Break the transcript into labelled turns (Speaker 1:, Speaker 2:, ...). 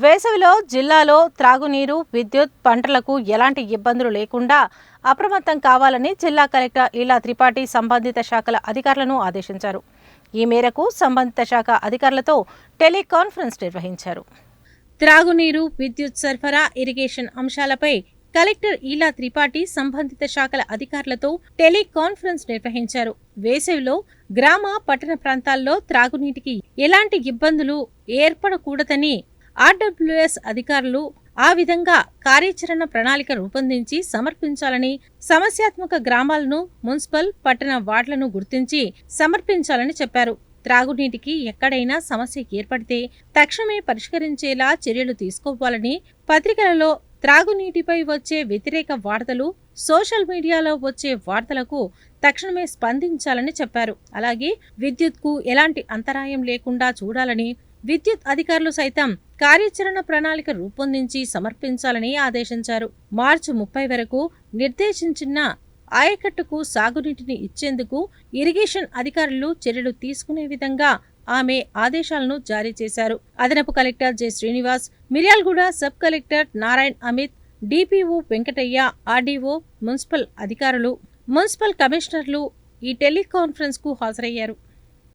Speaker 1: వేసవిలో జిల్లాలో త్రాగునీరు, విద్యుత్, పంటలకు ఎలాంటి ఇబ్బందులు లేకుండా అప్రమత్తం కావాలని జిల్లా కలెక్టర్ ఈలా త్రిపాఠి సంబంధిత శాఖల అధికారులను ఆదేశించారు. ఈ మేరకు సంబంధిత శాఖ అధికారులతో టెలికాన్ఫరెన్స్ నిర్వహించారు. త్రాగునీరు, విద్యుత్ సరఫరా, ఇరిగేషన్ అంశాలపై కలెక్టర్ ఈలా త్రిపాఠి సంబంధిత శాఖల అధికారులతో టెలికాన్ఫరెన్స్ నిర్వహించారు. వేసవిలో గ్రామ, పట్టణ ప్రాంతాల్లో త్రాగునీటికి ఎలాంటి ఇబ్బందులు ఏర్పడకూడదని ఆర్డబ్ల్యూఎస్ అధికారులు ఆ విధంగా కార్యాచరణ ప్రణాళిక రూపొందించి సమర్పించాలని, సమస్యాత్మక గ్రామాలను, మున్సిపల్, పట్టణ వార్డులను గుర్తించి సమర్పించాలని చెప్పారు. త్రాగునీటికి ఎక్కడైనా సమస్య ఏర్పడితే తక్షణమే పరిష్కరించేలా చర్యలు తీసుకోవాలని, పత్రికలలో త్రాగునీటిపై వచ్చే వ్యతిరేక వార్తలు, సోషల్ మీడియాలో వచ్చే వార్తలకు తక్షణమే స్పందించాలని చెప్పారు. అలాగే విద్యుత్కు ఎలాంటి అంతరాయం లేకుండా చూడాలని, విద్యుత్ అధికారులు సైతం కార్యాచరణ ప్రణాళిక రూపొందించి సమర్పించాలని ఆదేశించారు. మార్చి 30 వరకు నిర్దేశించిన ఆయకట్టుకు సాగునీటిని ఇచ్చేందుకు ఇరిగేషన్ అధికారులు చర్యలు తీసుకునే విధంగా ఆమె ఆదేశాలను జారీ చేశారు. అదనపు collector J Srinivas, Miryalaguda sub collector Narayan Amit, DPO Venkataiah, RDO, municipal అధికారులు, మున్సిపల్ కమిషనర్లు ఈ టెలికాన్ఫరెన్స్ కు హాజరయ్యారు.